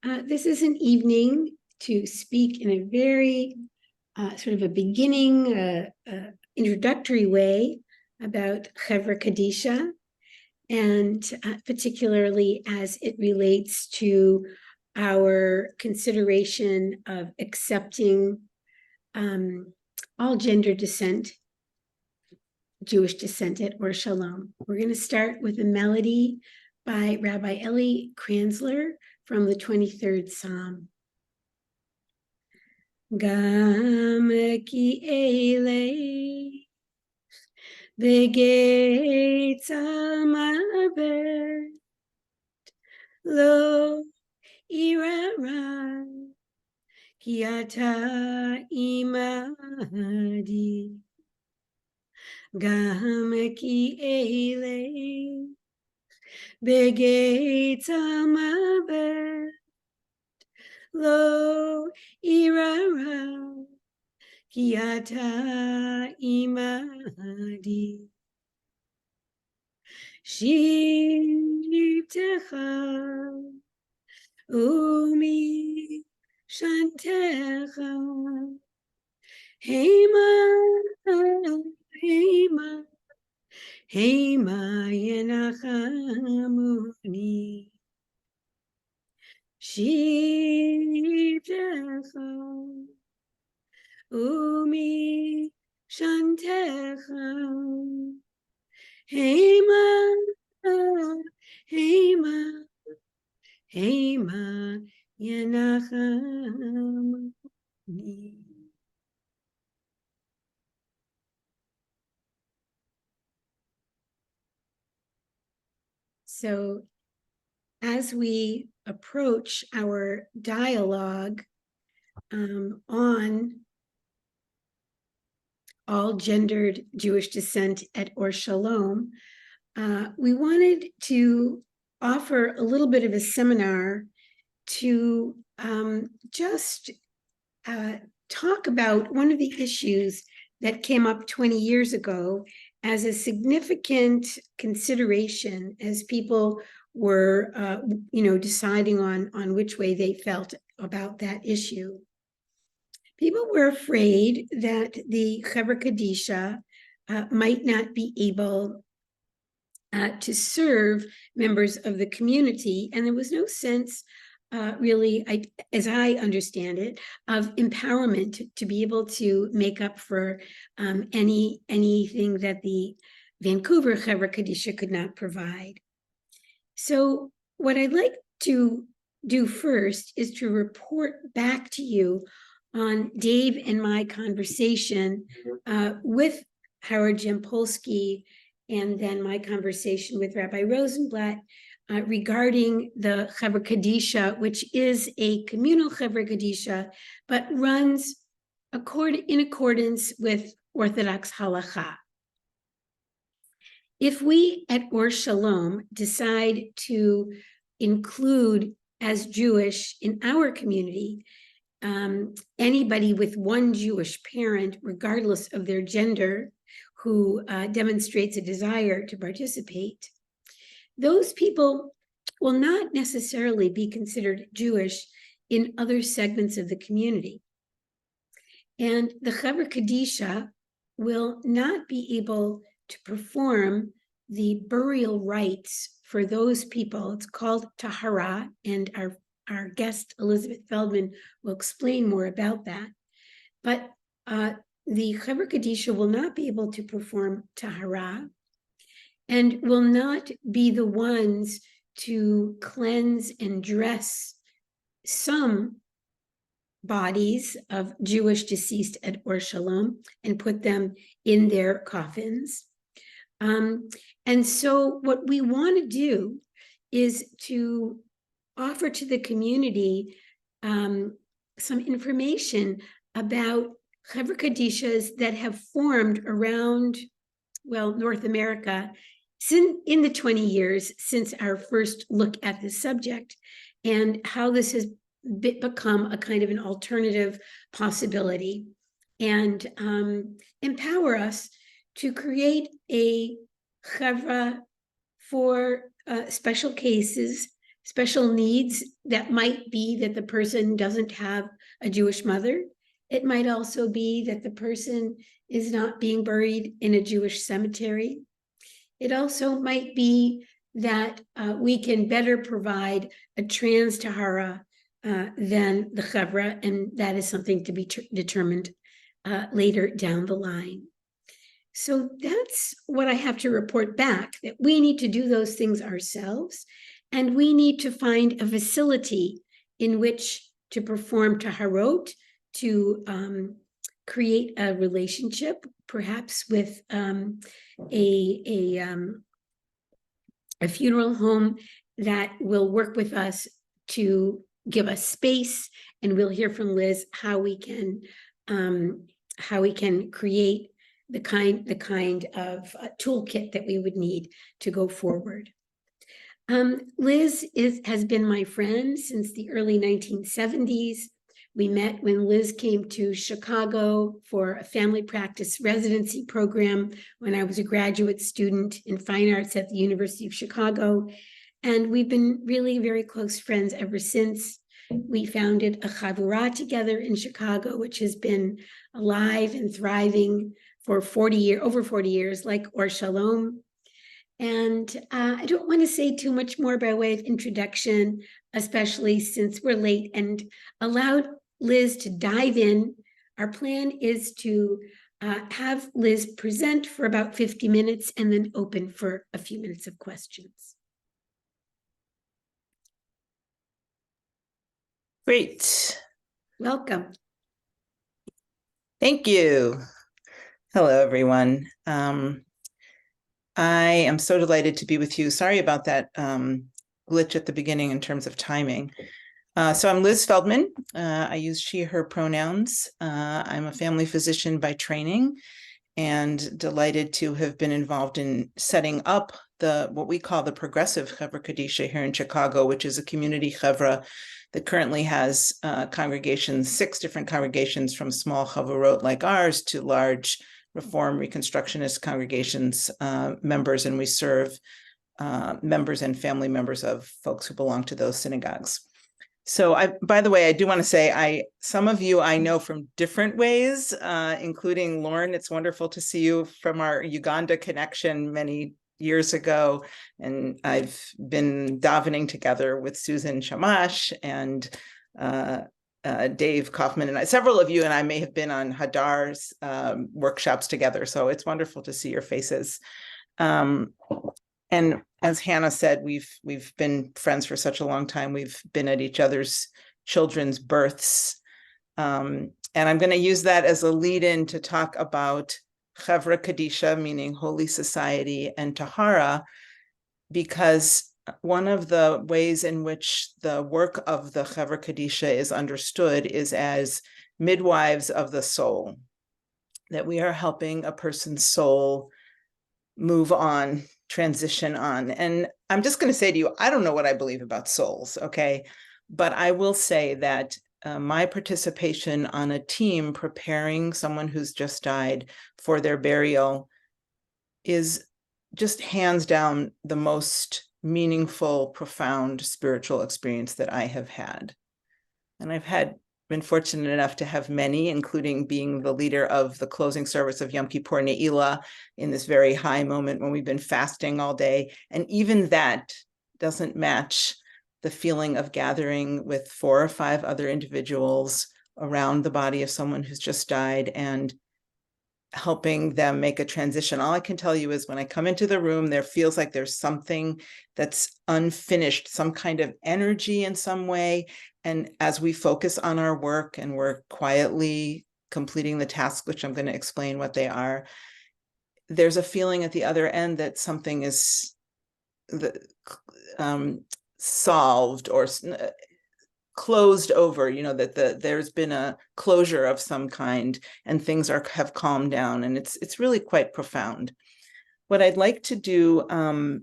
This is an evening to speak in a very sort of a beginning, introductory way about Chevra Kadisha, and particularly as it relates to our consideration of accepting all gender descent, Jewish descent at Or Shalom. We're going to start with a melody by Rabbi Eli Kranzler from the 23rd Psalm. Gam ki elei begeitz hamavet lo irara ki ata imadi. Gam ki elei begeitz hamavet lo irara ki ata imadi. Shivtecha umi shantecha hema hema hema yenachamuni. Shivtecha umi shantecha hema hema hema yenachamuni. So as we approach our dialogue on all gendered Jewish descent at Or Shalom, we wanted to offer a little bit of a seminar to just talk about one of the issues that came up 20 years ago as a significant consideration as people were, deciding on which way they felt about that issue. People were afraid that the Chevra Kadisha might not be able to serve members of the community, and there was no sense really, as I understand it, of empowerment to be able to make up for anything that the Vancouver Chevra Kadisha could not provide. So what I'd like to do first is to report back to you on Dave and my conversation with Howard Jampolsky, and then my conversation with Rabbi Rosenblatt regarding the Chevra Kadisha, which is a communal Chevra Kadisha, but runs in accordance with Orthodox halacha. If we at Or Shalom decide to include as Jewish in our community anybody with one Jewish parent, regardless of their gender, who demonstrates a desire to participate, those people will not necessarily be considered Jewish in other segments of the community. And the Chevra Kadisha will not be able to perform the burial rites for those people. It's called Tahara, and our guest, Elizabeth Feldman, will explain more about that. But the Chevra Kadisha will not be able to perform Tahara and will not be the ones to cleanse and dress some bodies of Jewish deceased at Or Shalom and put them in their coffins. And so what we want to do is to offer to the community some information about Chevra Kadishas that have formed around, North America in the 20 years since our first look at this subject, and how this has become a kind of an alternative possibility, and empower us to create a Chevra for special cases special needs that might be that the person doesn't have a Jewish mother. It might also be that the person is not being buried in a Jewish cemetery. It also might be that we can better provide a trans tahara than the chevra, and that is something to be determined later down the line. So that's what I have to report back, that we need to do those things ourselves, and we need to find a facility in which to perform taharot, to create a relationship, perhaps with a funeral home that will work with us to give us space, and we'll hear from Liz how we can create the kind of toolkit that we would need to go forward. Liz has been my friend since the early 1970s. We met when Liz came to Chicago for a family practice residency program when I was a graduate student in fine arts at the University of Chicago. And we've been really very close friends ever since. We founded a chavurah together in Chicago, which has been alive and thriving for over 40 years, like Or Shalom. And I don't want to say too much more by way of introduction, especially since we're late, and allowed Liz to dive in. Our plan is to have Liz present for about 50 minutes and then open for a few minutes of questions. Great. Welcome. Thank you. Hello, everyone. I am so delighted to be with you. Sorry about that glitch at the beginning in terms of timing. So I'm Liz Feldman. I use she, her pronouns. I'm a family physician by training and delighted to have been involved in setting up what we call the Progressive Chevra Kadisha here in Chicago, which is a community chevra that currently has congregations, 6 different congregations, from small chavurot like ours to large Reform Reconstructionist congregations members, and we serve members and family members of folks who belong to those synagogues. So by the way, I do want to say, some of you I know from different ways, including Lauren. It's wonderful to see you from our Uganda connection many years ago. And I've been davening together with Susan Shamash and Dave Kaufman, and several of you and I may have been on Hadar's workshops together. So it's wonderful to see your faces. And as Hannah said, we've been friends for such a long time. We've been at each other's children's births. And I'm going to use that as a lead-in to talk about Chevra Kadisha, meaning Holy Society, and Tahara, because one of the ways in which the work of the Chevra Kadisha is understood is as midwives of the soul, that we are helping a person's soul move on, transition on. And I'm just going to say to you, I don't know what I believe about souls, okay? But I will say that my participation on a team preparing someone who's just died for their burial is just hands down the most meaningful, profound spiritual experience that I have had. And I've been fortunate enough to have many, including being the leader of the closing service of Yom Kippur Ne'ilah in this very high moment when we've been fasting all day. And even that doesn't match the feeling of gathering with 4 or 5 other individuals around the body of someone who's just died and helping them make a transition. All I can tell you is when I come into the room, there feels like there's something that's unfinished, some kind of energy in some way. And as we focus on our work and we're quietly completing the tasks, which I'm going to explain what they are, there's a feeling at the other end that something is solved or closed over, that there's been a closure of some kind and things have calmed down, and it's really quite profound. What I'd like to do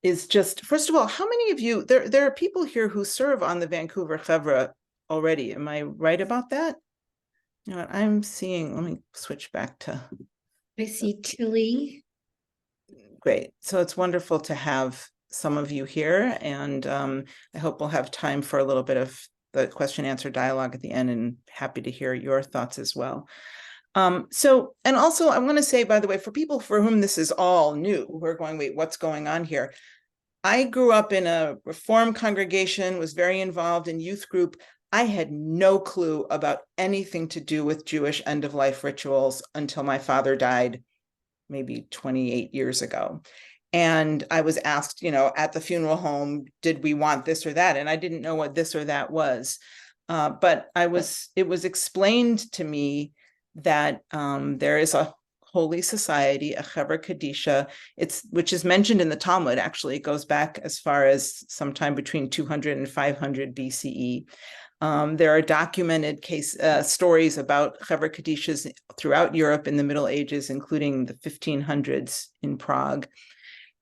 is just, first of all, how many of you, there are people here who serve on the Vancouver Chevra already. Am I right about that? You know what I'm seeing, let me switch back to. I see Tilly. Great. So it's wonderful to have some of you here, and I hope we'll have time for a little bit of the question answer dialogue at the end, and happy to hear your thoughts as well. And also I want to say, by the way, for people for whom this is all new, who are going, wait, what's going on here? I grew up in a Reform congregation, was very involved in youth group. I had no clue about anything to do with Jewish end-of-life rituals until my father died maybe 28 years ago. And I was asked, at the funeral home, did we want this or that? And I didn't know what this or that was. But it was explained to me that there is a holy society, a Chevra Kadisha, which is mentioned in the Talmud. Actually, it goes back as far as sometime between 200 and 500 BCE. There are documented stories about Chevra Kadishas throughout Europe in the Middle Ages, including the 1500s in Prague.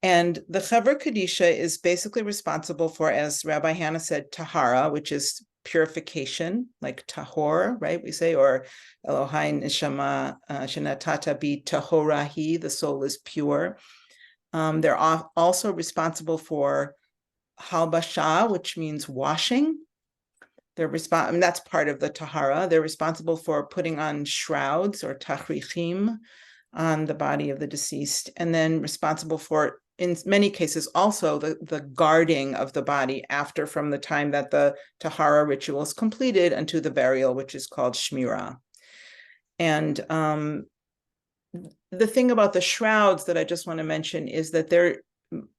And the Chevra Kadisha is basically responsible for, as Rabbi Hannah said, tahara, which is purification, like tahor, right? We say, or Elohai neshama shenatata bi tahorahi, the soul is pure. They're also responsible for halbasha, which means washing. That's part of the tahara. They're responsible for putting on shrouds or tachrichim on the body of the deceased, and then responsible for, in many cases, also the guarding of the body from the time that the tahara ritual is completed until the burial, which is called shmirah. And the thing about the shrouds that I just want to mention is that they're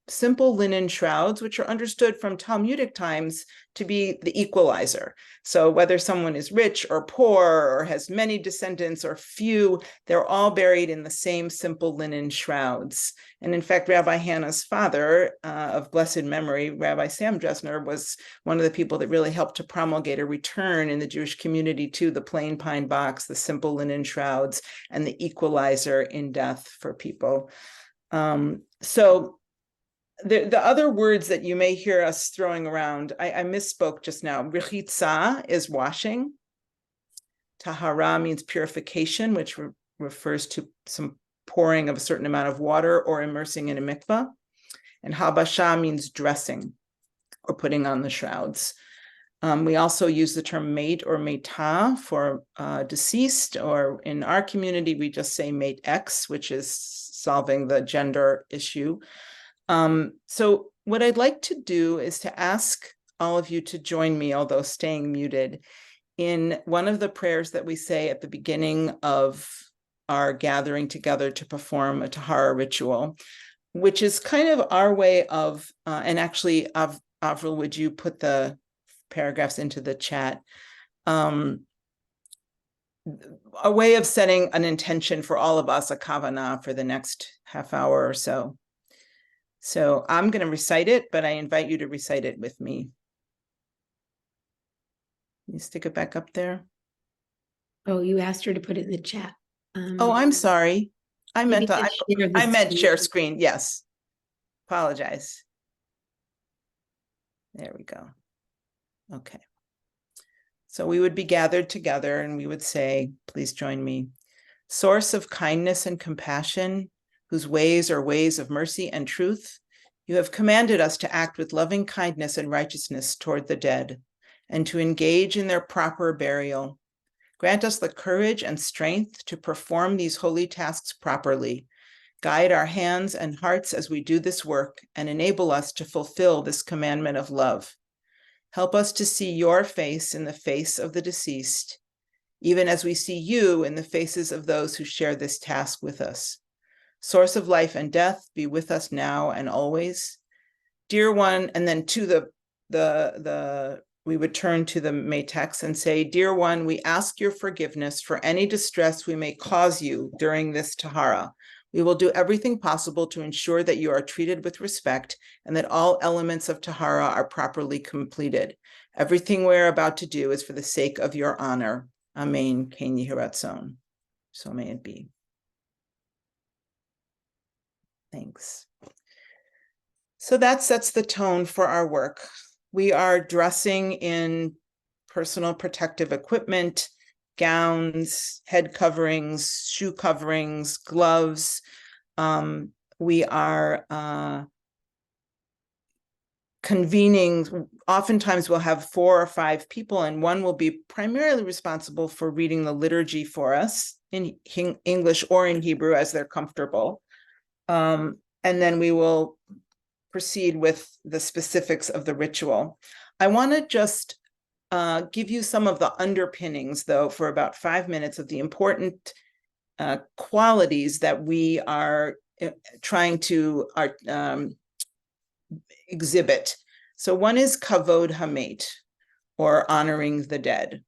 simple linen shrouds, which are understood from Talmudic times to be the equalizer. So whether someone is rich or poor or has many descendants or few, they're all buried in the same simple linen shrouds. And in fact, Rabbi Hannah's father, of blessed memory, Rabbi Sam Dresner, was one of the people that really helped to promulgate a return in the Jewish community to the plain pine box, the simple linen shrouds, and the equalizer in death for people. So the other words that you may hear us throwing around, I misspoke just now. Rechitza is washing. Tahara means purification, which refers to some pouring of a certain amount of water or immersing in a mikvah. And habasha means dressing or putting on the shrouds. We also use the term mate or meta for deceased, or in our community, we just say mate X, which is solving the gender issue. So what I'd like to do is to ask all of you to join me, although staying muted, in one of the prayers that we say at the beginning of our gathering together to perform a tahara ritual, which is kind of our way of, and actually, Avril, would you put the paragraphs into the chat? A way of setting an intention for all of us, a kavanah, for the next half hour or so. So I'm going to recite it, but I invite you to recite it with me. You stick it back up there. Oh, you asked her to put it in the chat. Oh, I'm sorry. I meant share screen. screen. Yes. Apologize. There we go. Okay. So we would be gathered together and we would say, please join me. Source of kindness and compassion, whose ways are ways of mercy and truth, you have commanded us to act with loving kindness and righteousness toward the dead, and to engage in their proper burial. Grant us the courage and strength to perform these holy tasks properly. Guide our hands and hearts as we do this work, and enable us to fulfill this commandment of love. Help us to see your face in the face of the deceased, even as we see you in the faces of those who share this task with us. Source of life and death, be with us now and always. Dear one, and then to we would turn to the matex and say, dear one, we ask your forgiveness for any distress we may cause you during this tahara. We will do everything possible to ensure that you are treated with respect and that all elements of tahara are properly completed. Everything we're about to do is for the sake of your honor. Amen. Ken Yehi Ratzon. So may it be. Thanks. So that sets the tone for our work. We are dressing in personal protective equipment, gowns, head coverings, shoe coverings, gloves. We are convening. Oftentimes we'll have 4 or 5 people, and one will be primarily responsible for reading the liturgy for us in English or in Hebrew as they're comfortable. And then we will proceed with the specifics of the ritual. I want to just give you some of the underpinnings, though, for about 5 minutes of the important qualities that we are trying to exhibit. So one is kavod hamet, or honoring the dead,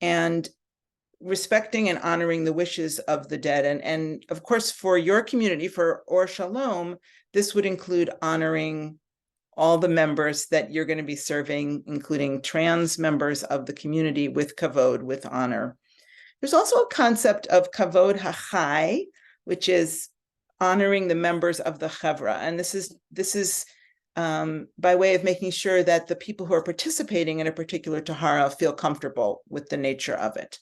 and respecting and honoring the wishes of the dead. And of course, for your community, for Or Shalom, this would include honoring all the members that you're going to be serving, including trans members of the community, with kavod, with honor. There's also a concept of kavod hachai, which is honoring the members of the chevra. And this is by way of making sure that the people who are participating in a particular tahara feel comfortable with the nature of it.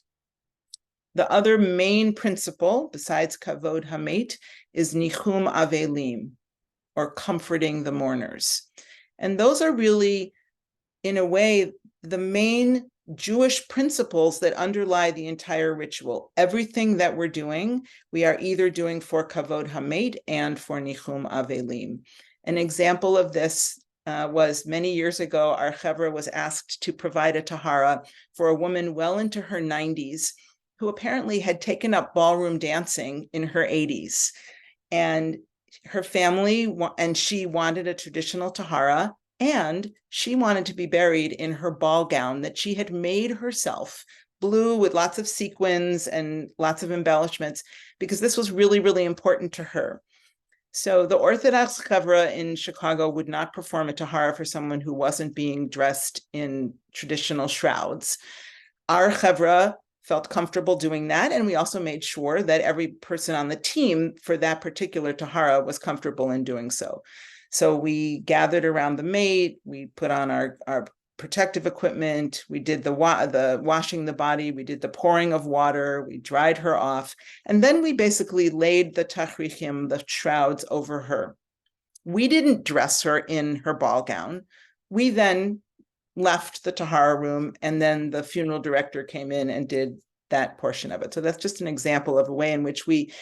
The other main principle, besides kavod hamet, is nichum avelim, or comforting the mourners. And those are really, in a way, the main Jewish principles that underlie the entire ritual. Everything that we're doing, we are either doing for kavod hamet and for nichum avelim. An example of this was many years ago, our chevra was asked to provide a tahara for a woman well into her 90s who apparently had taken up ballroom dancing in her 80s. And her family and she wanted a traditional tahara, and she wanted to be buried in her ball gown that she had made herself, blue with lots of sequins and lots of embellishments, because this was really, really important to her. So the Orthodox chevra in Chicago would not perform a tahara for someone who wasn't being dressed in traditional shrouds. Our chevra felt comfortable doing that, and we also made sure that every person on the team for that particular tahara was comfortable in doing so. So we gathered around the mat, we put on our protective equipment, we did the washing the body, we did the pouring of water, we dried her off, and then we basically laid the tachrichim, the shrouds, over her. We didn't dress her in her ball gown. We then left the tahara room, and then the funeral director came in and did that portion of it. So that's just an example of a way in which we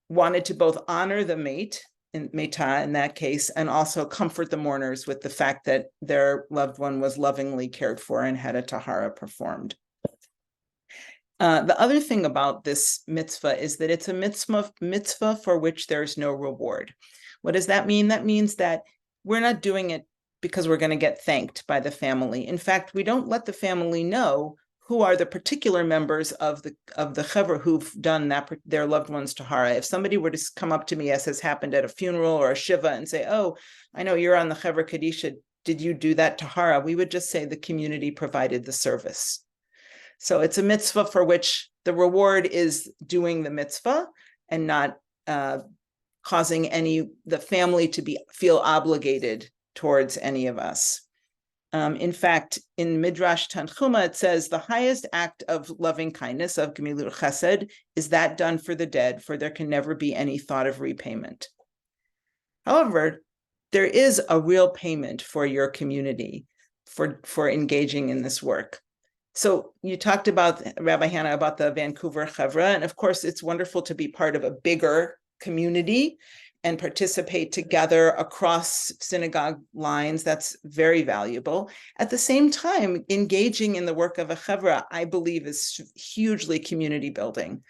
wanted to both honor the mate, in that case, and also comfort the mourners with the fact that their loved one was lovingly cared for and had a tahara performed. The other thing about this mitzvah is that it's a mitzvah for which there's no reward. What does that mean? That means that we're not doing it because we're going to get thanked by the family. In fact, we don't let the family know who are the particular members of the chevra who've done their loved one's tahara. If somebody were to come up to me, as has happened at a funeral or a shiva, and say, "Oh, I know you're on the Chevra Kadisha. Did you do that tahara?" We would just say the community provided the service. So it's a mitzvah for which the reward is doing the mitzvah and not causing the family to feel obligated towards any of us. In fact, in Midrash Tanchuma, it says the highest act of loving kindness, of Gemilut Chesed, is that done for the dead, for there can never be any thought of repayment. However, there is a real payment for your community for engaging in this work. So you talked about, Rabbi Hannah, about the Vancouver Chevra, and of course, it's wonderful to be part of a bigger community and participate together across synagogue lines. That's very valuable. At the same time, engaging in the work of a chevra, I believe, is hugely community building.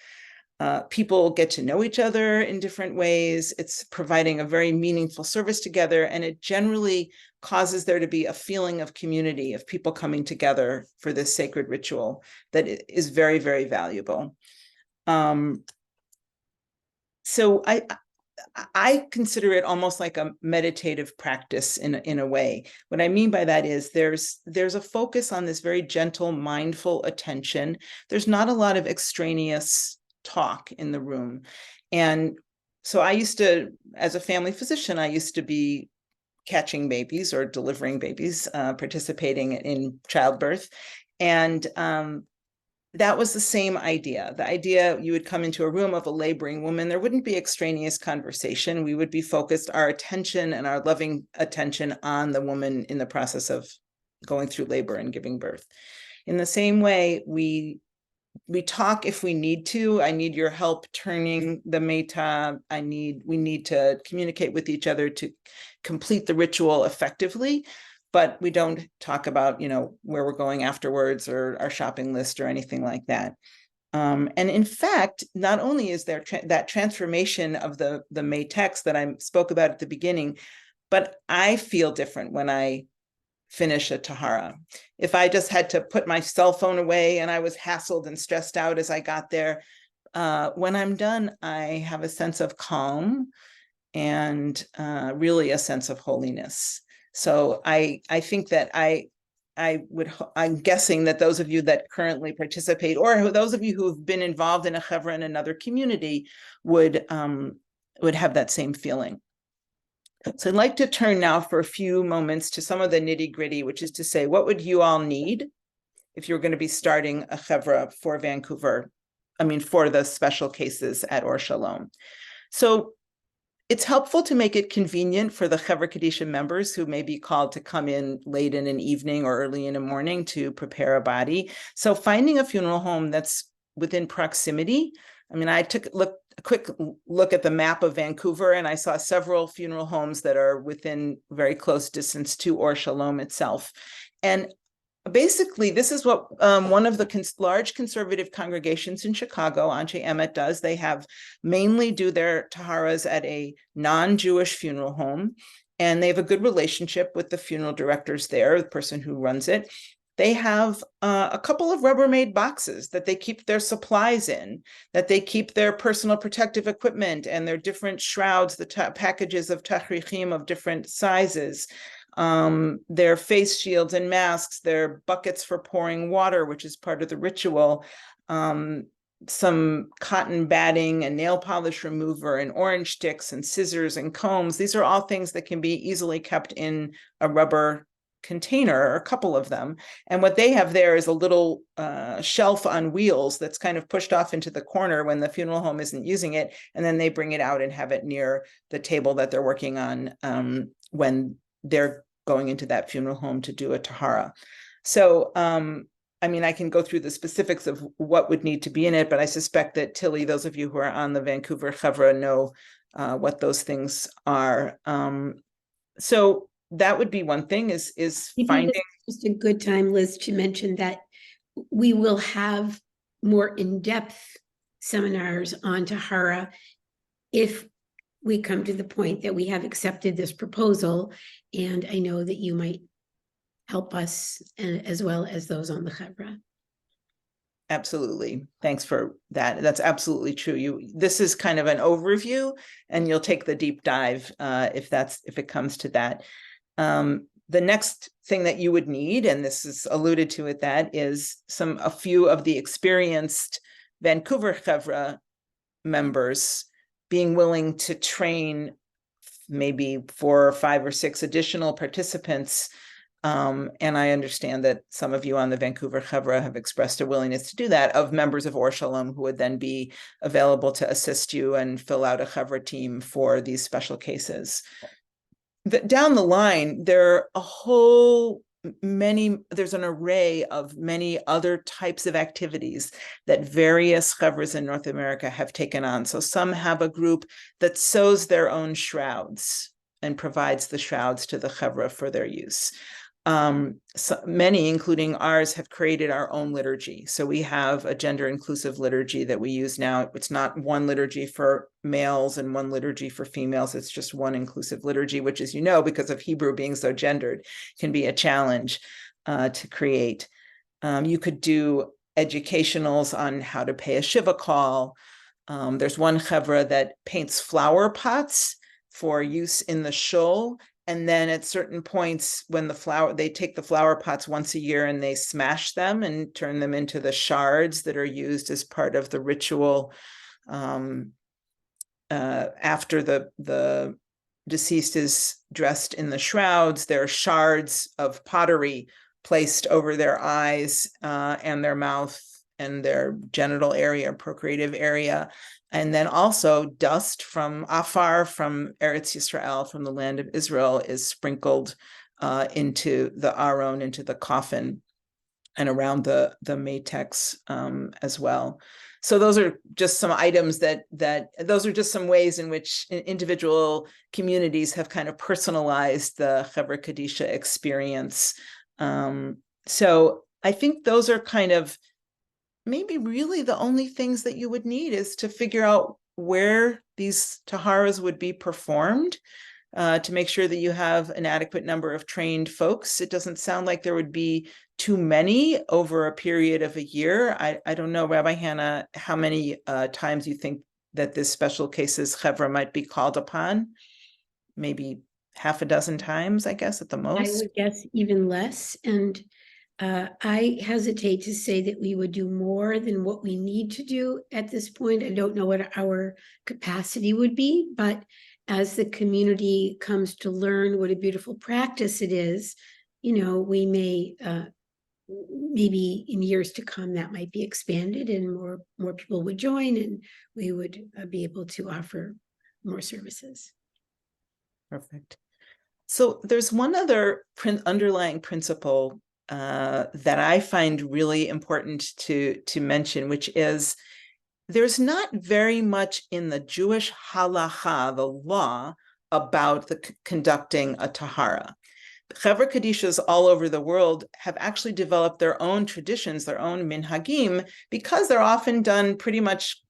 People get to know each other in different ways. It's providing a very meaningful service together, and it generally causes there to be a feeling of community, of people coming together for this sacred ritual that is very, very valuable. So I consider it almost like a meditative practice in a way. What I mean by that is there's a focus on this very gentle, mindful attention. There's not a lot of extraneous talk in the room. And so I used to, as a family physician, I used to be catching babies or delivering babies, participating in childbirth. And that was the same idea. The idea you would come into a room of a laboring woman, there wouldn't be extraneous conversation. We would be focused, our attention and our loving attention on the woman in the process of going through labor and giving birth. In the same way, we talk if we need to. I need your help turning the meta. We need to communicate with each other to complete the ritual effectively, but we don't talk about, where we're going afterwards or our shopping list or anything like that. And in fact, not only is there that transformation of the matex that I spoke about at the beginning, but I feel different when I finish a tahara. If I just had to put my cell phone away and I was hassled and stressed out as I got there, when I'm done, I have a sense of calm and really a sense of holiness. So I think that I'm guessing that those of you that currently participate, or those of you who've been involved in a chevra in another community, would have that same feeling. So I'd like to turn now for a few moments to some of the nitty gritty, which is to say, what would you all need if you're going to be starting a chevra for Vancouver? For the special cases at Or Shalom. So it's helpful to make it convenient for the Chevra Kadisha members who may be called to come in late in an evening or early in the morning to prepare a body. So finding a funeral home that's within proximity. I took a quick look at the map of Vancouver, and I saw several funeral homes that are within very close distance to Or Shalom itself. And basically, this is what one of the large conservative congregations in Chicago, Anshe Emet, does. They mainly do their taharas at a non-Jewish funeral home, and they have a good relationship with the funeral directors there, the person who runs it. They have a couple of Rubbermaid boxes that they keep their supplies in, that they keep their personal protective equipment and their different shrouds, the packages of tachrichim of different sizes, their face shields and masks, their buckets for pouring water, which is part of the ritual, some cotton batting and nail polish remover and orange sticks and scissors and combs. These are all things that can be easily kept in a rubber container, or a couple of them. And what they have there is a little shelf on wheels that's kind of pushed off into the corner when the funeral home isn't using it. And then they bring it out and have it near the table that they're working on when they're going into that funeral home to do a tahara. So, I can go through the specifics of what would need to be in it, but I suspect that Tilly, those of you who are on the Vancouver Chevra know what those things are. So that would be one thing is finding. It's just a good time, Liz, to mention that we will have more in-depth seminars on tahara if we come to the point that we have accepted this proposal. And I know that you might help us, as well as those on the chevra. Absolutely. Thanks for that. That's absolutely true. This is kind of an overview, and you'll take the deep dive if it comes to that. The next thing that you would need, and this is alluded to at that, is a few of the experienced Vancouver Chevra members being willing to train maybe 4 or 5 or 6 additional participants. And I understand that some of you on the Vancouver Chevra have expressed a willingness to do that, of members of Or Shalom who would then be available to assist you and fill out a Chevra team for these special cases. Down the line, there's an array of many other types of activities that various chevras in North America have taken on. So some have a group that sews their own shrouds and provides the shrouds to the chevra for their use. So many, including ours, have created our own liturgy. So we have a gender-inclusive liturgy that we use now. It's not one liturgy for males and one liturgy for females. It's just one inclusive liturgy, which, as you know, because of Hebrew being so gendered, can be a challenge to create. You could do educationals on how to pay a shiva call. There's one chevra that paints flower pots for use in the shul. And then at certain points, when they take the flower pots once a year and they smash them and turn them into the shards that are used as part of the ritual after the deceased is dressed in the shrouds. There are shards of pottery placed over their eyes and their mouth and their genital area, procreative area. And then also dust from Afar, from Eretz Yisrael, from the land of Israel, is sprinkled into the aron, into the coffin, and around the matex as well. So those are just some items that those are just some ways in which individual communities have kind of personalized the Chevra Kadisha experience. So I think those are kind of maybe really the only things that you would need, is to figure out where these taharas would be performed, to make sure that you have an adequate number of trained folks. It doesn't sound like there would be too many over a period of a year. I don't know, Rabbi Hannah, how many times you think that this special cases chevra might be called upon? Maybe half a dozen times, I guess, at the most. I would guess even less. And I hesitate to say that we would do more than what we need to do at this point. I don't know what our capacity would be, but as the community comes to learn what a beautiful practice it is, we may, maybe in years to come, that might be expanded and more people would join, and we would be able to offer more services. Perfect. So there's one other underlying principle that I find really important to mention, which is there's not very much in the Jewish halacha, the law, about conducting a tahara. Chevra Kadishas all over the world have actually developed their own traditions, their own minhagim, because they're often done pretty much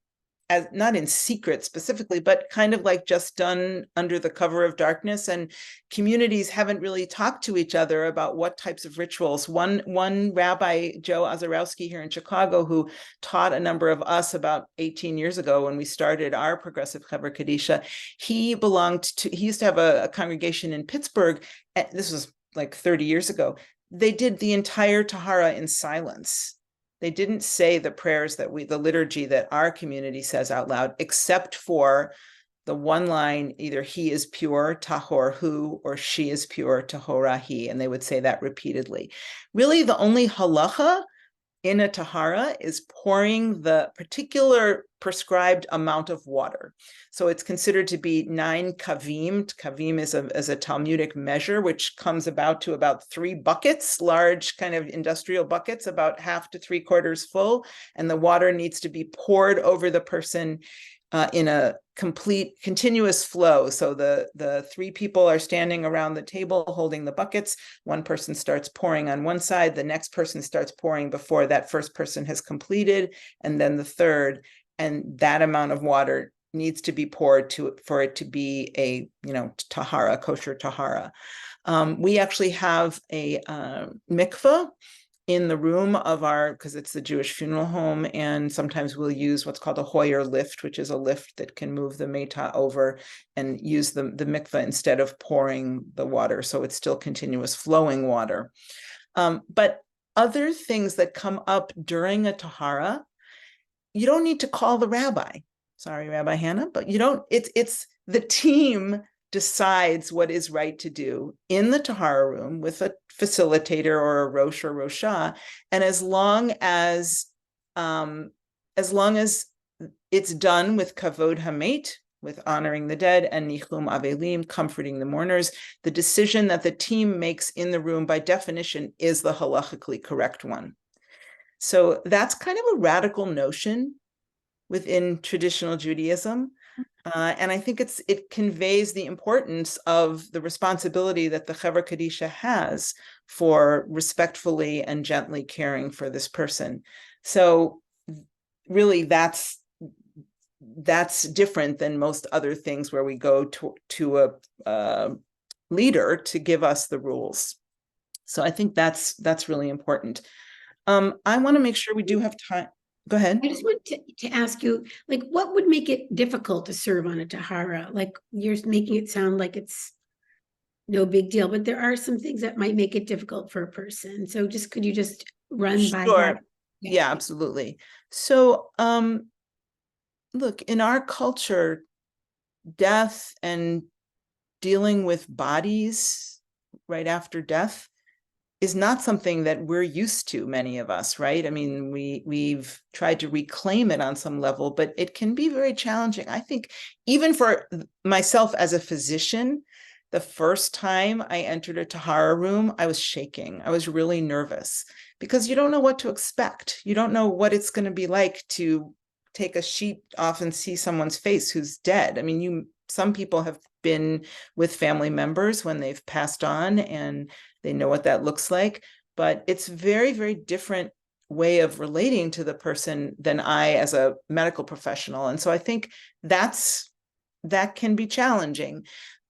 as not in secret specifically, but kind of like just done under the cover of darkness, and communities haven't really talked to each other about what types of rituals. One rabbi, Joe Ozarowski here in Chicago, who taught a number of us about 18 years ago when we started our Progressive Chevra Kadisha, he used to have a congregation in Pittsburgh. This was like 30 years ago. They did the entire Tahara in silence. They didn't say the prayers the liturgy that our community says out loud, except for the one line, either he is pure, tahor hu, or she is pure, tahora he, and they would say that repeatedly. Really, the only halacha in a tahara is pouring the particular prescribed amount of water. So it's considered to be 9 kavim. Kavim is a Talmudic measure, which comes to about 3 buckets, large kind of industrial buckets, about half to 3/4 full. And the water needs to be poured over the person in a complete continuous flow. So the 3 people are standing around the table holding the buckets. One person starts pouring on one side, the next person starts pouring before that first person has completed, and then the third. And that amount of water needs to be poured for it to be a tahara, kosher tahara. We actually have a mikveh in the room of because it's the Jewish funeral home, and sometimes we'll use what's called a Hoyer lift, which is a lift that can move the meta over, and use the mikveh instead of pouring the water. So it's still continuous flowing water. But other things that come up during a tahara, you don't need to call the rabbi. Sorry, Rabbi Hannah, but you don't, it's the team decides what is right to do in the tahara room with a facilitator or a rosh or rosha, and as long as it's done with kavod hamet, with honoring the dead, and nichum avelim, comforting the mourners, the decision that the team makes in the room by definition is the halachically correct one. So that's kind of a radical notion within traditional Judaism. And I think it conveys the importance of the responsibility that the Chevra Kadisha has for respectfully and gently caring for this person. So really that's different than most other things where we go to a leader to give us the rules. So I think that's really important. I want to make sure we do have time. Go ahead. I just want to ask you, like, what would make it difficult to serve on a tahara? Like, you're making it sound like it's no big deal, but there are some things that might make it difficult for a person. So could you just run by that? Yeah, absolutely. So, look, in our culture, death and dealing with bodies right after death is not something that we're used to, many of us, right? I mean, we've tried to reclaim it on some level, but it can be very challenging. I think even for myself as a physician, the first time I entered a Tahara room, I was shaking. I was really nervous because you don't know what to expect. You don't know what it's going to be like to take a sheet off and see someone's face who's dead. I mean, some people have been with family members when they've passed on, and they know what that looks like, but it's very, very different way of relating to the person than I as a medical professional. And so I think that can be challenging.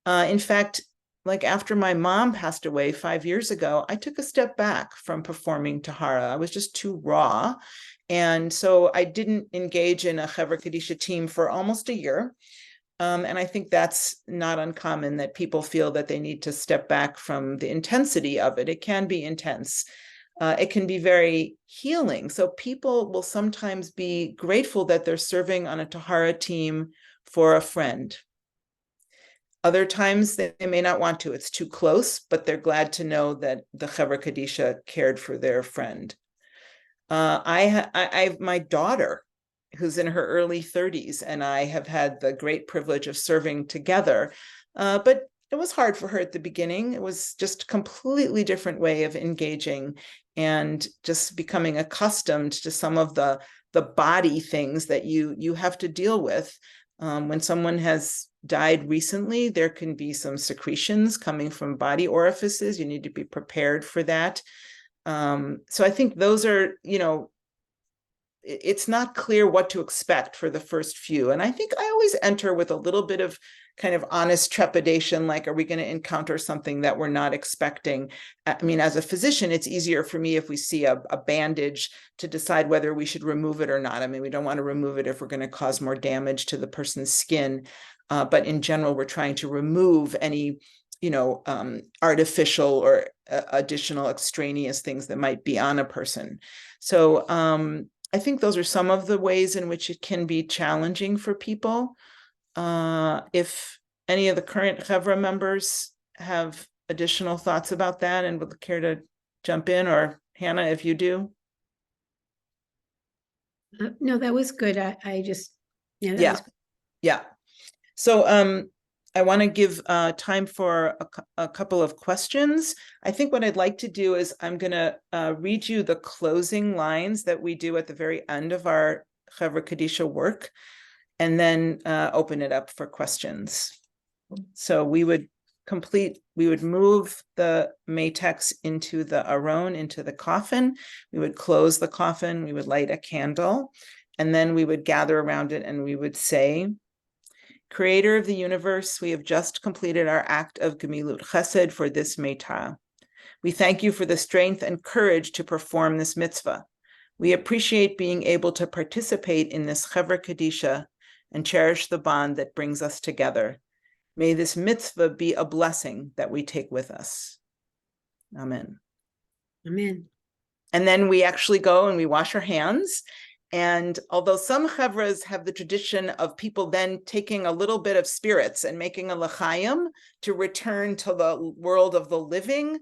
In fact, like after my mom passed away 5 years ago, I took a step back from performing Tahara. I was just too raw. And so I didn't engage in a Chevra Kadisha team for almost a year. And I think that's not uncommon, that people feel that they need to step back from the intensity of it. It can be intense. It can be very healing. So people will sometimes be grateful that they're serving on a Tahara team for a friend. Other times they may not want to. It's too close, but they're glad to know that the Chevra Kadisha cared for their friend. I have my daughter who's in her early 30s, and I have had the great privilege of serving together. But it was hard for her at the beginning. It was just a completely different way of engaging and just becoming accustomed to some of the body things that you have to deal with. When someone has died recently, there can be some secretions coming from body orifices. You need to be prepared for that. So I think those are, it's not clear what to expect for the first few. And I think I always enter with a little bit of kind of honest trepidation, like, are we going to encounter something that we're not expecting? I mean, as a physician, it's easier for me if we see a bandage to decide whether we should remove it or not. I mean, we don't want to remove it if we're going to cause more damage to the person's skin. But in general, we're trying to remove any artificial or additional extraneous things that might be on a person. So I think those are some of the ways in which it can be challenging for people. If any of the current Chevra members have additional thoughts about that and would care to jump in, or Hannah, if you do. No, that was good. I just, yeah, that Yeah. was good. Yeah. So I want to give time for a couple of questions. I think what I'd like to do is I'm going to read you the closing lines that we do at the very end of our Chevra Kadisha work, and then open it up for questions. So we would move the matex into the aron, into the coffin. We would close the coffin. We would light a candle, and then we would gather around it and we would say, Creator of the universe, we have just completed our act of Gemilut Chesed for this Meitah. We thank you for the strength and courage to perform this mitzvah. We appreciate being able to participate in this Chevra Kadisha and cherish the bond that brings us together. May this mitzvah be a blessing that we take with us. Amen. Amen. And then we actually go and we wash our hands. And although some chevras have the tradition of people then taking a little bit of spirits and making a l'chaim to return to the world of the living,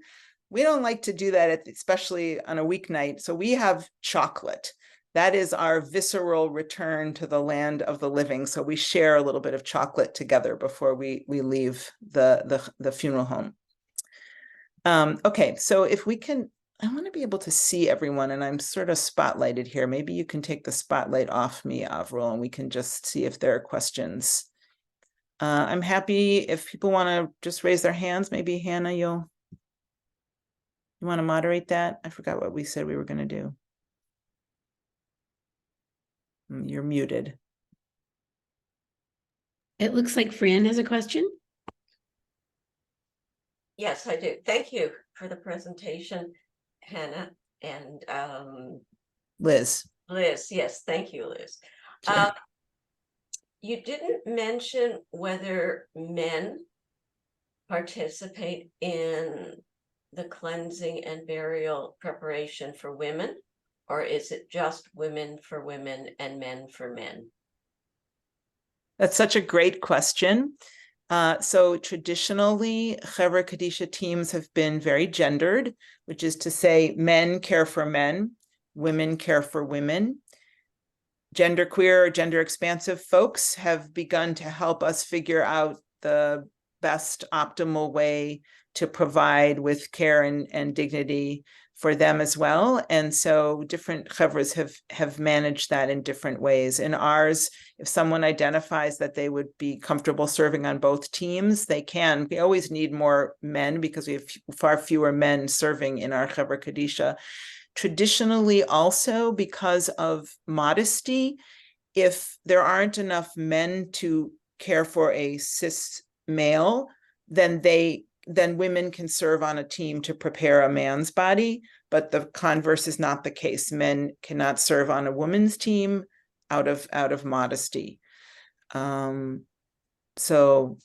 we don't like to do that, especially on a weeknight. So we have chocolate. That is our visceral return to the land of the living. So we share a little bit of chocolate together before we leave the funeral home. Okay, so if we can, I want to be able to see everyone, and I'm sort of spotlighted here. Maybe you can take the spotlight off me, Avril, and we can just see if there are questions. I'm happy if people want to just raise their hands. Maybe Hannah, you want to moderate that? I forgot what we said we were going to do. You're muted. It looks like Fran has a question. Yes, I do. Thank you for the presentation, Hannah and Liz. Liz. Yes, thank you, Liz. Sure. You didn't mention whether men participate in the cleansing and burial preparation for women, or is it just women for women and men for men? That's such a great question. So traditionally, Chevra Kadisha teams have been very gendered, which is to say men care for men, women care for women. Genderqueer or gender expansive folks have begun to help us figure out the best optimal way to provide with care and dignity for them as well. And so different chevras have managed that in different ways. In ours, if someone identifies that they would be comfortable serving on both teams, they can. We always need more men because we have far fewer men serving in our Chevra Kadisha. Traditionally, also because of modesty, if there aren't enough men to care for a cis male, then women can serve on a team to prepare a man's body, but the converse is not the case. Men cannot serve on a woman's team out of modesty. So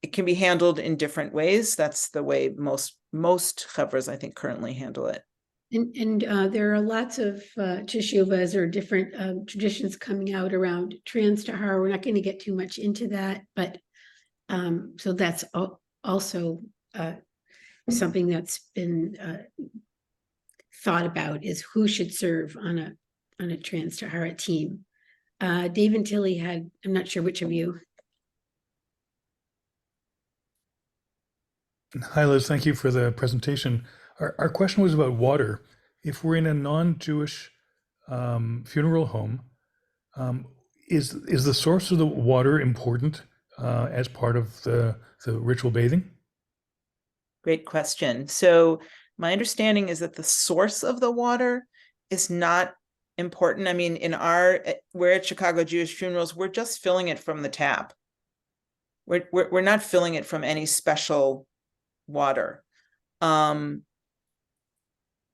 it can be handled in different ways. That's the way most chevras, I think, currently handle it. And there are lots of teshuvas or different traditions coming out around trans tahara. We're not going to get too much into that, but so that's also something that's been thought about, is who should serve on a trans tahara team. Dave and Tilly had, I'm not sure which of you. Hi, Liz. Thank you for the presentation. Our question was about water. If we're in a non-Jewish funeral home, is the source of the water important as part of the ritual bathing? Great question. So my understanding is that the source of the water is not important. I mean, we're at Chicago Jewish Funerals, we're just filling it from the tap. We're not filling it from any special water.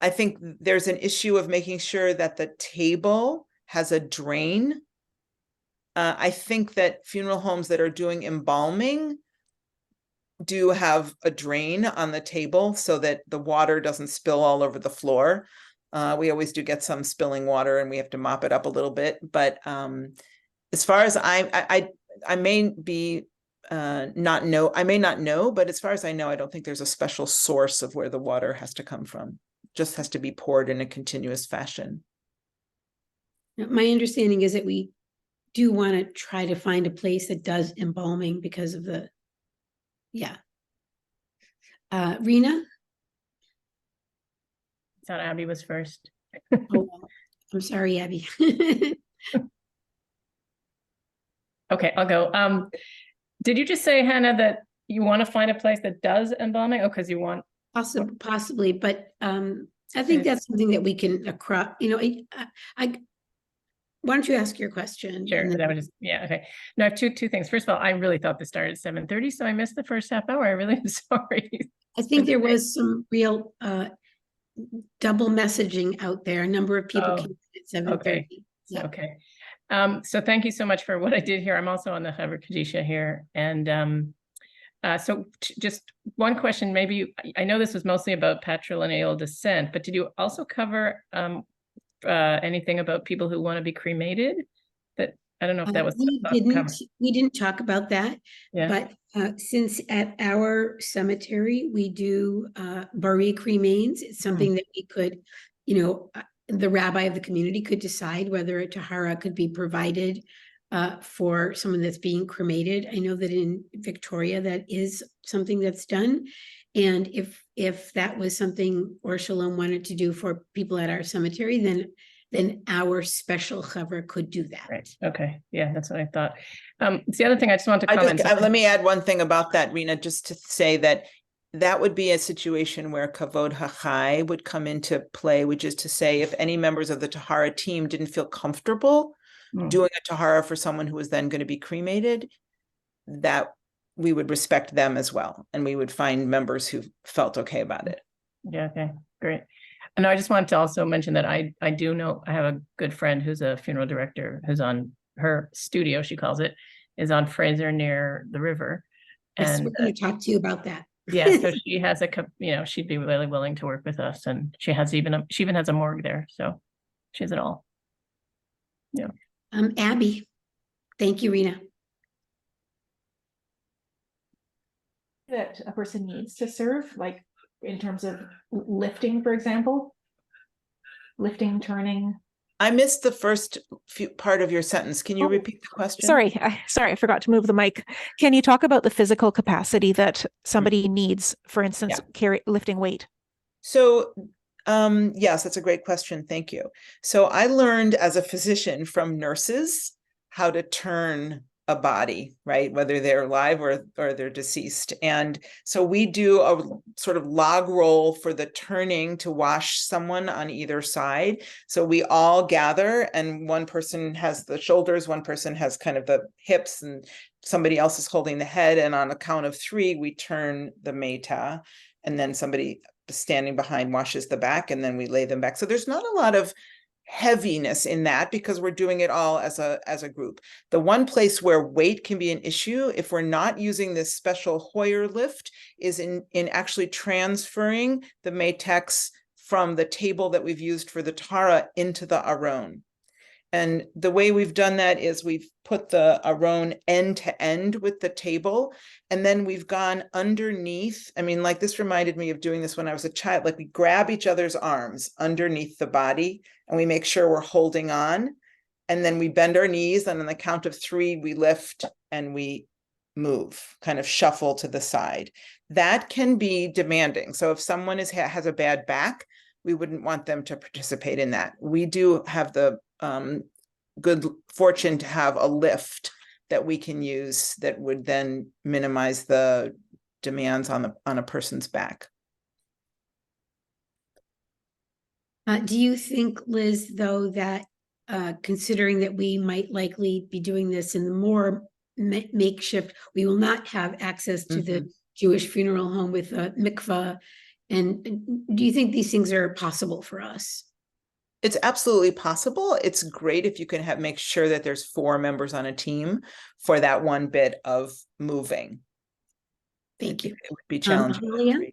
I think there's an issue of making sure that the table has a drain. I think that funeral homes that are doing embalming do have a drain on the table so that the water doesn't spill all over the floor. We always do get some spilling water and we have to mop it up a little bit. But as far as I may be not know, I may not know, but as far as I know, I don't think there's a special source of where the water has to come from. It just has to be poured in a continuous fashion. My understanding is that we do want to try to find a place that does embalming because of the, yeah. Rena? I thought Abby was first. Oh, I'm sorry, Abby. Okay, I'll go. Did you just say, Hannah, that you want to find a place that does embalming? Oh, because you want Possibly, but I think that's something that we can across, I why don't you ask your question? Sure. That would just, yeah. Okay. No, I have two things. First of all, I really thought this started at 7:30, so I missed the first half hour. I really am sorry. I think there was some real double messaging out there. A number of people came at 7:30. Okay. Yeah. Okay. So thank you so much for what I did here. I'm also on the Chevra Kadisha here. And so just one question, maybe, I know this was mostly about patrilineal descent, but did you also cover anything about people who want to be cremated? That I don't know if that was we didn't talk about that. Yeah. But since at our cemetery we do bury cremains, it's something that we could, the rabbi of the community could decide whether a tahara could be provided for someone that's being cremated. I know that in Victoria that is something that's done. And if that was something Or Shalom wanted to do for people at our cemetery, then our special chevra could do that. Right. Okay. Yeah, that's what I thought. It's the other thing I just want to comment. Let me add one thing about that, Rena, just to say that would be a situation where kavod hachai would come into play, which is to say, if any members of the tahara team didn't feel comfortable doing a tahara for someone who was then going to be cremated, that we would respect them as well. And we would find members who felt okay about it. Yeah. Okay, great. And I just wanted to also mention that I do know, I have a good friend who's a funeral director who's on her studio, she calls it, is on Fraser near the river. Yes, And we're going to talk to you about that. Yeah, so she has she'd be really willing to work with us, and she even has a morgue there, so she has it all. Yeah. Abby, thank you, Rena. that a person needs to serve, like in terms of lifting, for example? Lifting, turning. I missed the first few part of your sentence. Can you Oh, repeat the question? Sorry, I forgot to move the mic. Can you talk about the physical capacity that somebody needs, for instance, lifting weight? So, yes, that's a great question. Thank you. So I learned as a physician from nurses how to turn a body, right? Whether they're alive or they're deceased. And so we do a sort of log roll for the turning to wash someone on either side. So we all gather and one person has the shoulders, one person has kind of the hips, and somebody else is holding the head. And on a count of 3, we turn the meta, and then somebody standing behind washes the back, and then we lay them back. So there's not a lot of heaviness in that because we're doing it all as a group. The one place where weight can be an issue, if we're not using this special Hoyer lift, is in actually transferring the matex from the table that we've used for the Tara into the Aron. And the way we've done that is we've put the Aron end to end with the table, and then we've gone underneath. I mean, like, this reminded me of doing this when I was a child. Like, we grab each other's arms underneath the body and we make sure we're holding on. And then we bend our knees, and on the count of 3, we lift and we move, kind of shuffle to the side. That can be demanding. So if someone has a bad back, we wouldn't want them to participate in that. We do have the good fortune to have a lift that we can use that would then minimize the demands on a person's back. Do you think, Liz, though, that considering that we might likely be doing this in the more makeshift, we will not have access to the Jewish funeral home with a mikvah, and do you think these things are possible for us? It's absolutely possible. It's great if you can make sure that there's 4 members on a team for that one bit of moving. Thank you. It would be challenging. Mahalia?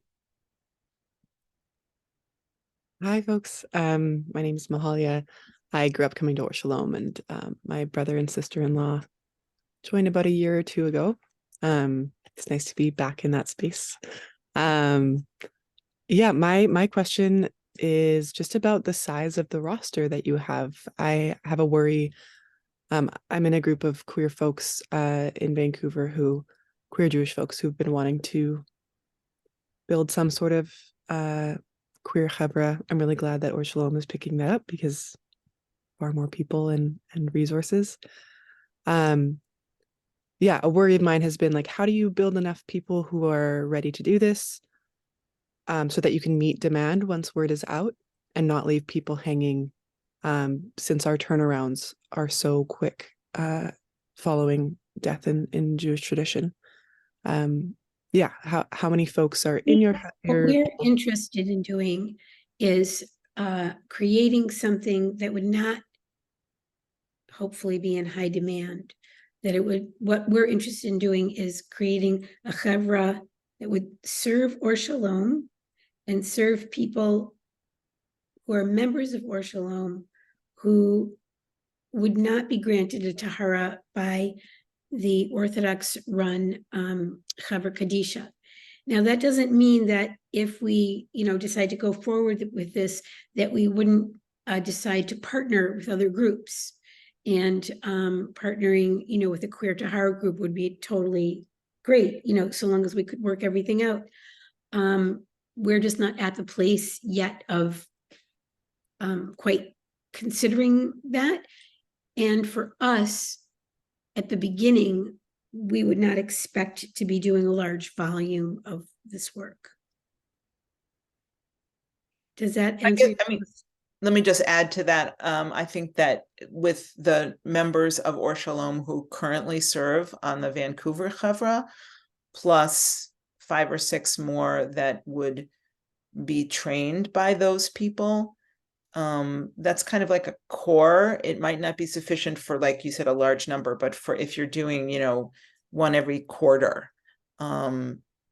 Hi, folks. My name is Mahalia. I grew up coming to Or Shalom, and my brother and sister-in-law joined about a year or 2 ago. It's nice to be back in that space. Yeah, my question is just about the size of the roster that you have. I have a worry. I'm in a group of queer folks in Vancouver, queer Jewish folks who've been wanting to build some sort of queer chevra. I'm really glad that Or Shalom is picking that up because far more people and resources. Yeah, a worry of mine has been, like, how do you build enough people who are ready to do this so that you can meet demand once word is out and not leave people hanging, since our turnarounds are so quick following death in Jewish tradition. Yeah, how many folks are in your What we're interested in doing is creating something that would not hopefully be in high demand. What we're interested in doing is creating a chevra that would serve Or Shalom and serve people who are members of Or Shalom who would not be granted a tahara by the Orthodox run Chevra Kadisha. Now, that doesn't mean that if we, decide to go forward with this, that we wouldn't decide to partner with other groups. And partnering, with a queer tahara group would be totally great, so long as we could work everything out. We're just not at the place yet of quite considering that. And for us, at the beginning, we would not expect to be doing a large volume of this work. Does that answer? Let me just add to that. I think that with the members of Or Shalom who currently serve on the Vancouver Chevra, plus 5 or 6 more that would be trained by those people, that's kind of like a core. It might not be sufficient for, like you said, a large number, but for if you're doing, one every quarter,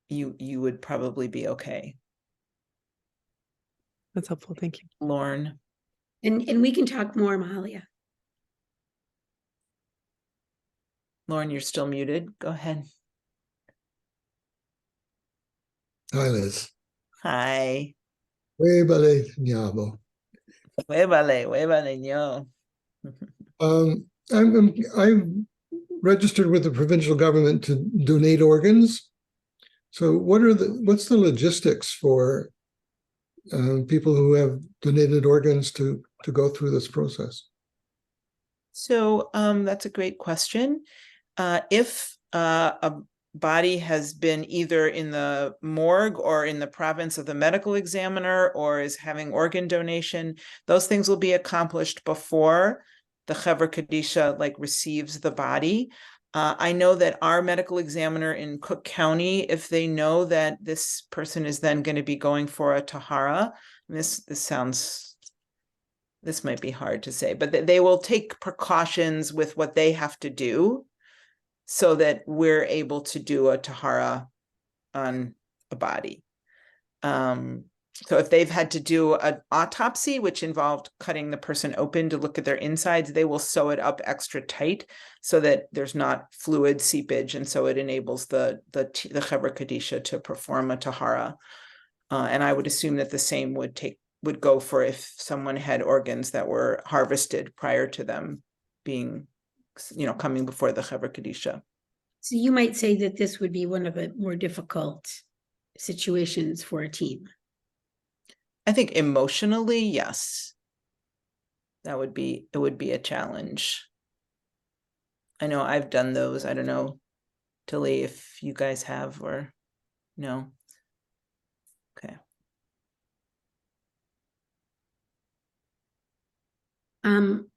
you would probably be okay. That's helpful. Thank you. Lauren. And we can talk more, Mahalia. Lauren, you're still muted. Go ahead. Hi, Liz. Hi. Huevale, ñavo. Huevale, ño. I'm registered with the provincial government to donate organs. So what's the logistics for people who have donated organs to go through this process? So that's a great question. If a body has been either in the morgue or in the province of the medical examiner or is having organ donation, those things will be accomplished before the Chevra Kadisha receives the body. I know that our medical examiner in Cook County, if they know that this person is then going to be going for a tahara, this might be hard to say, but they will take precautions with what they have to do so that we're able to do a tahara on a body. So if they've had to do an autopsy, which involved cutting the person open to look at their insides, they will sew it up extra tight so that there's not fluid seepage, and so it enables the Chevra Kadisha to perform a tahara. And I would assume that the same would go for if someone had organs that were harvested prior to them being, coming before the Chevra Kadisha. So you might say that this would be one of the more difficult situations for a team. I think emotionally, yes. It would be a challenge. I know I've done those. I don't know, Tilly, if you guys have or no. Okay.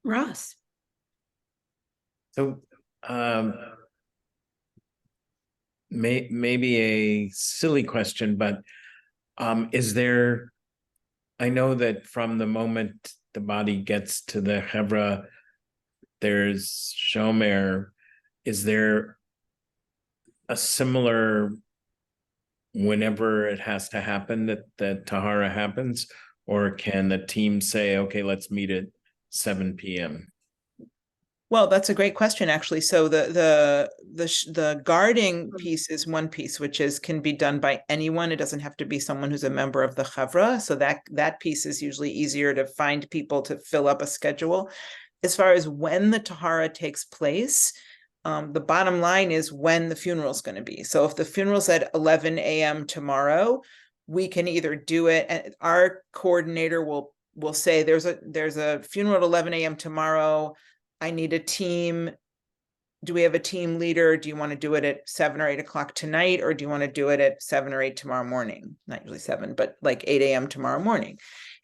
Ross. So maybe a silly question, but is there, I know that from the moment the body gets to the Chevra, there's Shomer. Is there a similar, whenever it has to happen, that Tahara happens? Or can the team say, okay, let's meet at 7 p.m.? Well, that's a great question, actually. So the guarding piece is one piece, which can be done by anyone. It doesn't have to be someone who's a member of the Chevra. So that piece is usually easier to find people to fill up a schedule. As far as when the Tahara takes place, the bottom line is when the funeral is going to be. So if the funeral's at 11 a.m. tomorrow, we can either do it, and our coordinator will say there's a funeral at 11 a.m. tomorrow. I need a team. Do we have a team leader? Do you want to do it at 7 or 8 o'clock tonight? Or do you want to do it at 7 or 8 tomorrow morning? Not usually 7, but like 8 a.m. tomorrow morning.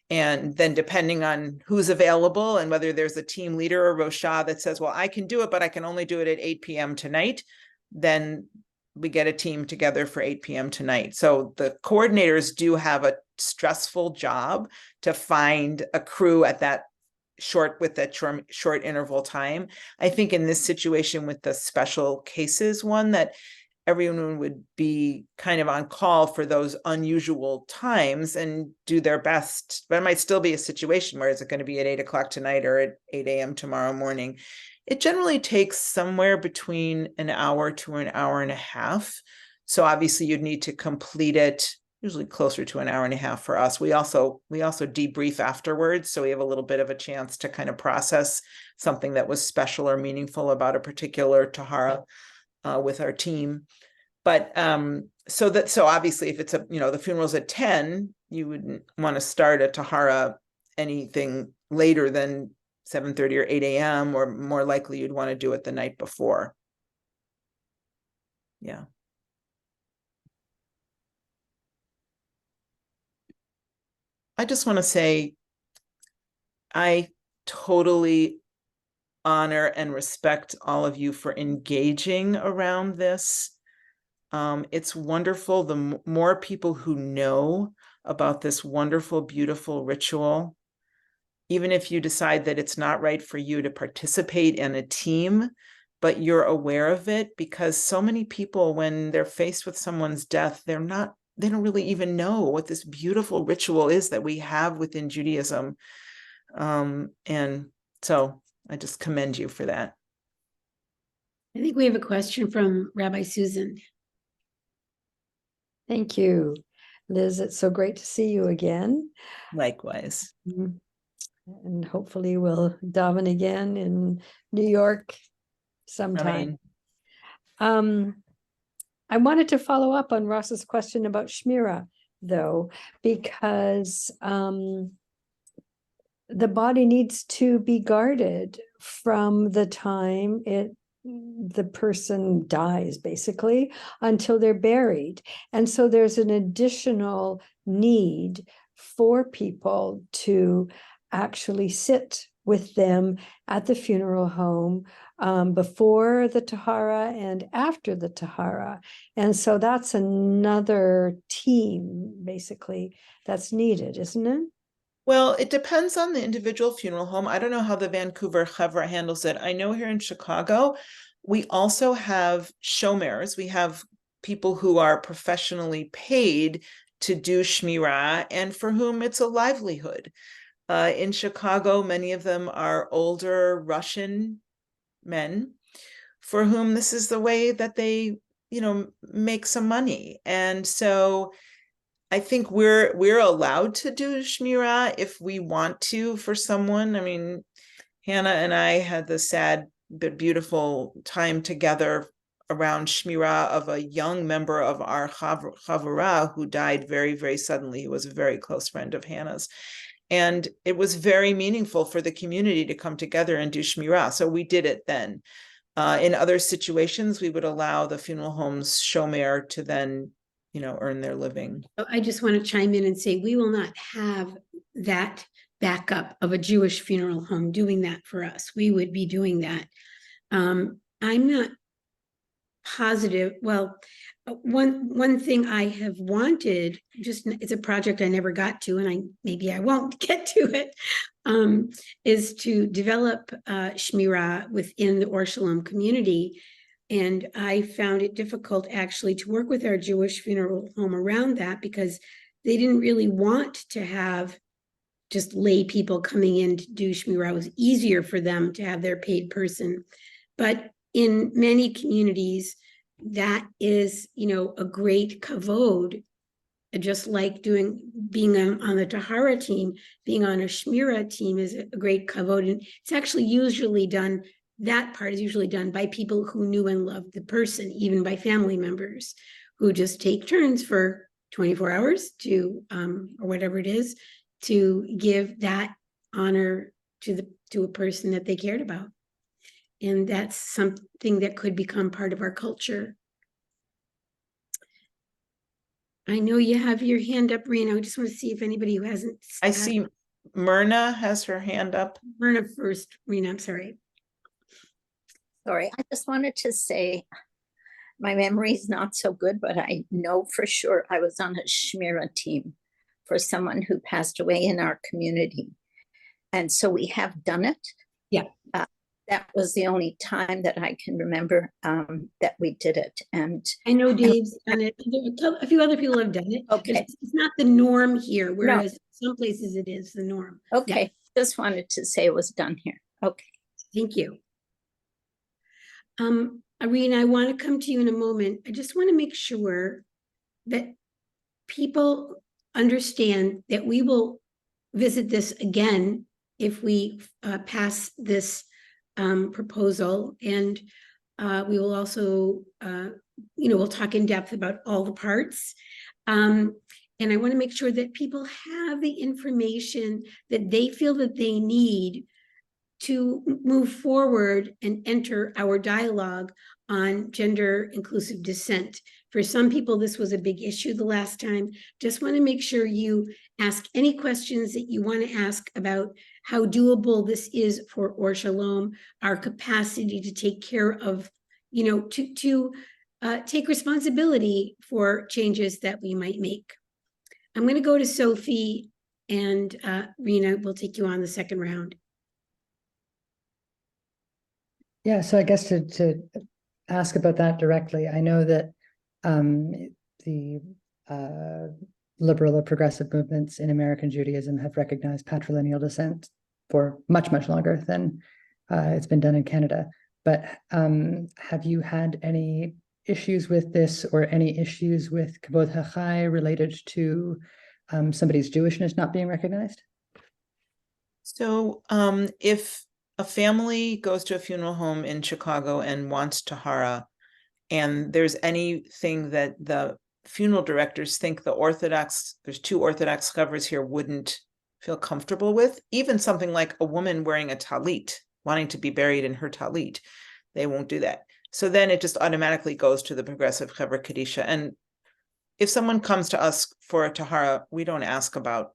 And then depending on who's available and whether there's a team leader or Rosha that says, well, I can do it, but I can only do it at 8 p.m. tonight, then we get a team together for 8 p.m. tonight. So the coordinators do have a stressful job to find a crew at that short interval time. I think in this situation with the special cases one, that everyone would be kind of on call for those unusual times and do their best. But it might still be a situation where is it going to be at 8 o'clock tonight or at 8 a.m. tomorrow morning? It generally takes somewhere between an hour to an hour and a half. So obviously you'd need to complete it usually closer to an hour and a half for us. We also debrief afterwards, so we have a little bit of a chance to kind of process something that was special or meaningful about a particular tahara with our team. But so obviously if it's the funeral's at 10, you wouldn't want to start a tahara anything later than 7:30 or 8 a.m. or more likely you'd want to do it the night before. Yeah. I just want to say, I totally honor and respect all of you for engaging around this. It's wonderful. The more people who know about this wonderful, beautiful ritual, even if you decide that it's not right for you to participate in a team, but you're aware of it, because so many people, when they're faced with someone's death, they don't really even know what this beautiful ritual is that we have within Judaism. And so I just commend you for that. I think we have a question from Rabbi Susan. Thank you. Liz, it's so great to see you again. Likewise. And hopefully we'll daven again in New York sometime. I wanted to follow up on Ross's question about Shmira, though, because the body needs to be guarded from the time the person dies, basically, until they're buried. And so there's an additional need for people to actually sit with them at the funeral home before the Tahara and after the Tahara. And so that's another team, basically, that's needed, isn't it? Well, it depends on the individual funeral home. I don't know how the Vancouver Chevra handles it. I know here in Chicago, we also have shomers. We have people who are professionally paid to do shmirah and for whom it's a livelihood. In Chicago, many of them are older Russian men for whom this is the way that they, make some money. And so I think we're allowed to do shmirah if we want to for someone. I mean, Hannah and I had the sad but beautiful time together around shmirah of a young member of our chavurah who died very, very suddenly. He was a very close friend of Hannah's. And it was very meaningful for the community to come together and do shmirah. So we did it then. In other situations, we would allow the funeral home's shomer to then earn their living. I just want to chime in and say we will not have that backup of a Jewish funeral home doing that for us. We would be doing that. I'm not positive. Well, one thing I have wanted, it's a project I never got to, and maybe I won't get to it, is to develop shmirah within the Or Shalom community. And I found it difficult actually to work with our Jewish funeral home around that because they didn't really want to have just lay people coming in to do shmirah. It was easier for them to have their paid person. But in many communities, that is, a great kavod, just like being on the Tahara team, being on a shmirah team is a great kavod. And it's actually usually done. That part is usually done by people who knew and loved the person, even by family members who just take turns for 24 hours to, or whatever it is, to give that honor to a person that they cared about. And that's something that could become part of our culture. I know you have your hand up, Rena. I just want to see if anybody who hasn't. I see Myrna has her hand up. Myrna first, Rena, I'm sorry. Sorry, I just wanted to say my memory is not so good, but I know for sure I was on a shmirah team for someone who passed away in our community. And so we have done it. Yeah. That was the only time that I can remember that we did it. And I know Dave's done it. A few other people have done it. Okay. It's not the norm here, whereas some places it is the norm. Okay. Yeah. Just wanted to say it was done here. Okay. Thank you. Irene, I want to come to you in a moment. I just want to make sure that people understand that we will visit this again if we pass this proposal, and we will also, we'll talk in depth about all the parts. And I want to make sure that people have the information that they feel that they need to move forward and enter our dialogue on gender inclusive dissent. For some people, this was a big issue the last time. Just want to make sure you ask any questions that you want to ask about how doable this is for Or Shalom, our capacity to take care of, to take responsibility for changes that we might make. I'm going to go to Sophie, and Rena will take you on the second round. Yeah, so I guess to ask about that directly, I know that the liberal or progressive movements in American Judaism have recognized patrilineal descent for much, much longer than it's been done in Canada. But have you had any issues with this or any issues with Kavod HaChai related to somebody's Jewishness not being recognized? So if a family goes to a funeral home in Chicago and wants tahara, and there's anything that the funeral directors think there's two Orthodox chavras here wouldn't feel comfortable with, even something like a woman wearing a talit, wanting to be buried in her talit, they won't do that. So then it just automatically goes to the Progressive Chevra Kadisha. And if someone comes to us for a tahara, we don't ask about,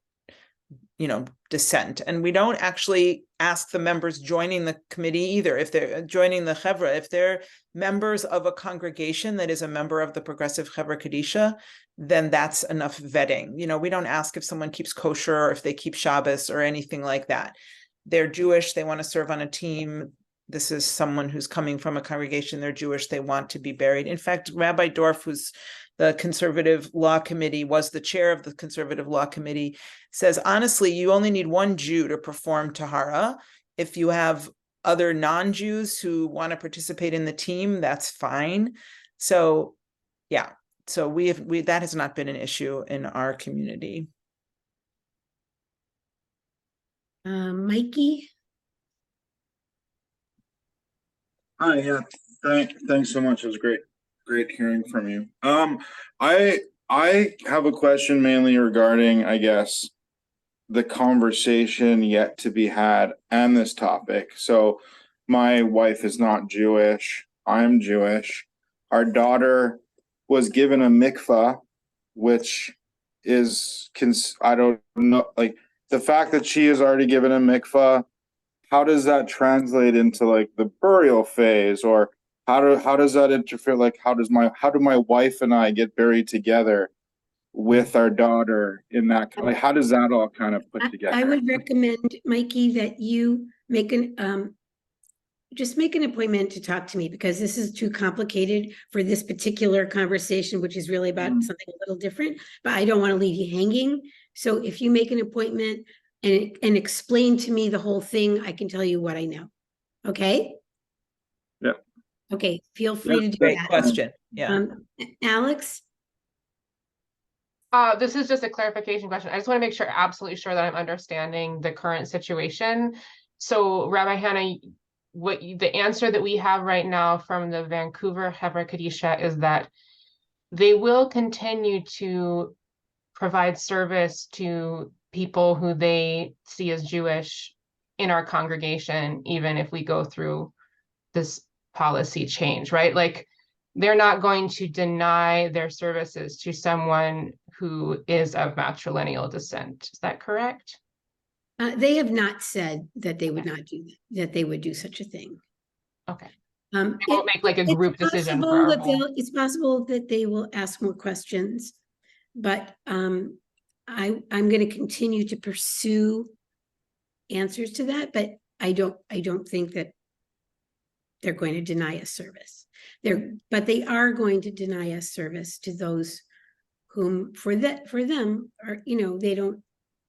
dissent. And we don't actually ask the members joining the committee either. If they're joining the Chevra, if they're members of a congregation that is a member of the Progressive Chevra Kadisha, then that's enough vetting. We don't ask if someone keeps kosher or if they keep Shabbos or anything like that. They're Jewish, they want to serve on a team. This is someone who's coming from a congregation, they're Jewish, they want to be buried. In fact, Rabbi Dorf, who's the Conservative Law Committee, was the chair of the Conservative Law Committee, says, honestly, you only need one Jew to perform tahara. If you have other non-Jews who want to participate in the team, that's fine. So, yeah. So that has not been an issue in our community. Mikey? Hi, yeah. Thanks so much. It was great hearing from you. I have a question mainly regarding, I guess, the conversation yet to be had and this topic. So my wife is not Jewish. I'm Jewish. Our daughter was given a mikvah, which is, I don't know, like the fact that she is already given a mikvah, how does that translate into like the burial phase, or how does that interfere? Like, how do my wife and I get buried together with our daughter in that? Like, how does that all kind of put together? I would recommend, Mikey, that you just make an appointment to talk to me, because this is too complicated for this particular conversation, which is really about something a little different, but I don't want to leave you hanging. So if you make an appointment and explain to me the whole thing, I can tell you what I know. Okay? Yeah. Okay, feel free to do Great that. question. Yeah. Alex? This is just a clarification question. I just want to make sure, absolutely sure that I'm understanding the current situation. So Rabbi Hannah, the answer that we have right now from the Vancouver Chevra Kadisha is that they will continue to provide service to people who they see as Jewish in our congregation, even if we go through this policy change, right? Like, they're not going to deny their services to someone who is of matrilineal descent. Is that correct? They have not said that they would not do that they would do such a thing. Okay. They won't make like a group decision for our whole... It's possible that they will ask more questions, but I'm going to continue to pursue answers to that, but I don't think that they're going to deny us service. But they are going to deny us service to those whom for them are,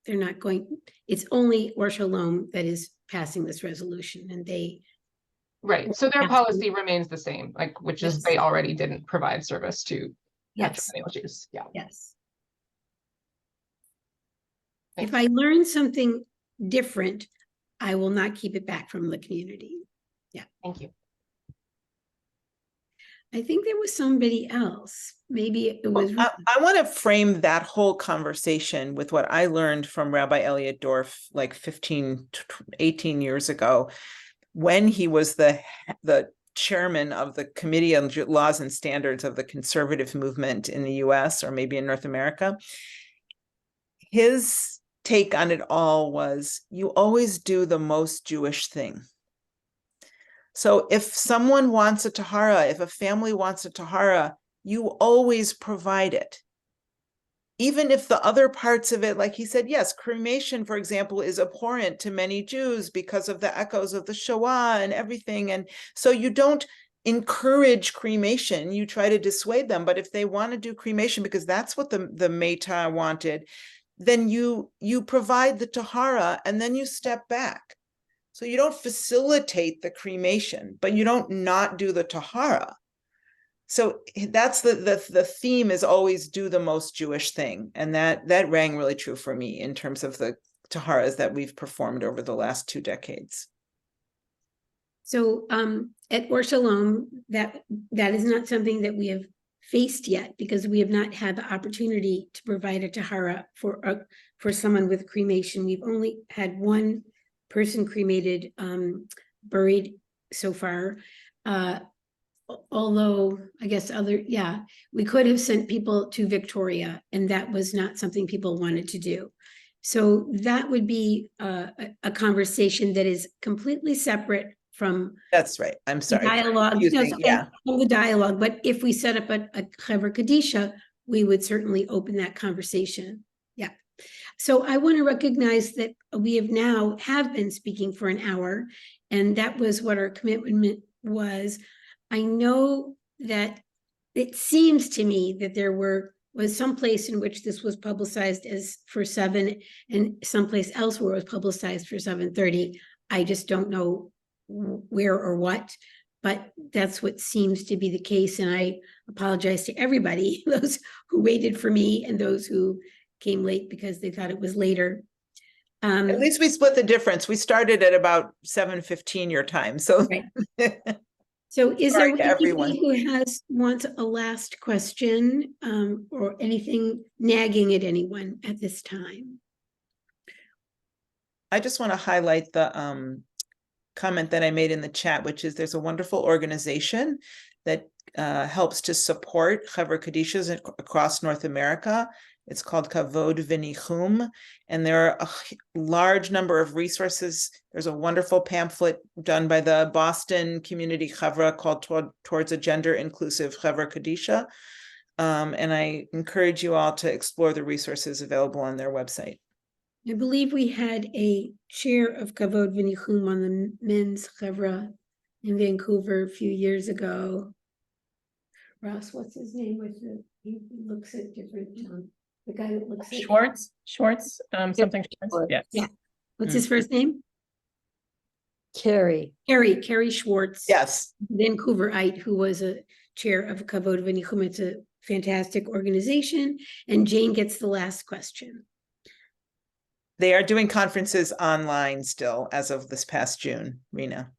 they're not going, it's only Or Shalom that is passing this resolution, and they... Right, so their policy remains the same, like, which is they already didn't provide service to matrilineal Jews. Yeah. Yes. If I learn something different, I will not keep it back from the community. Yeah. Thank you. I think there was somebody else. Maybe it was... I want to frame that whole conversation with what I learned from Rabbi Elliot Dorf like 18 years ago, when he was the chairman of the Committee on Laws and Standards of the conservative movement in the US, or maybe in North America. His take on it all was, you always do the most Jewish thing. So if someone wants a tahara, if a family wants a tahara, you always provide it. Even if the other parts of it, like he said, yes, cremation, for example, is abhorrent to many Jews because of the echoes of the Shoah and everything. And so you don't encourage cremation, you try to dissuade them. But if they want to do cremation because that's what the Meta wanted, then you provide the tahara and then you step back. So you don't facilitate the cremation, but you don't not do the tahara. So that's the theme is always do the most Jewish thing. And that rang really true for me in terms of the taharas that we've performed over the last 2 decades. So at Or Shalom, that is not something that we have faced yet, because we have not had the opportunity to provide a tahara for someone with cremation. We've only had one person cremated, buried so far. Although I guess we could have sent people to Victoria, and that was not something people wanted to do. So that would be a conversation that is completely separate from. That's right. I'm sorry. Dialogue, Yeah. From the dialogue. But if we set up a Chevra Kadisha, we would certainly open that conversation. Yeah. So I want to recognize that we have been speaking for an hour, and that was what our commitment was. I know that it seems to me that there was some place in which this was publicized as for 7, and someplace else where it was publicized for 7:30. I just don't know where or what, but that's what seems to be the case. And I apologize to everybody, those who waited for me and those who came late because they thought it was later. At least we split the difference. We started at about 7:15 your time. So, right. So is Sorry there to everyone who wants a last question or anything nagging at anyone at this time? I just want to highlight the comment that I made in the chat, which is there's a wonderful organization that helps to support Chevra Kadishas across North America. It's called Kavod V'Nichum, and there are a large number of resources. There's a wonderful pamphlet done by the Boston Community Chevra called Towards a Gender Inclusive Chevra Kadisha, and I encourage you all to explore the resources available on their website. I believe we had a chair of Kavod V'Nichum on the men's Chevra in Vancouver a few years ago. Ross, what's his name? He looks at different, the guy that looks at Schwartz, something Schwartz. Yes. Yeah. What's his first name? Carrie Schwartz. Yes. Vancouverite, who was a chair of Kavod V'Nichum. It's a fantastic organization. And Jane gets the last question. They are doing conferences online still as of this past June, Rena.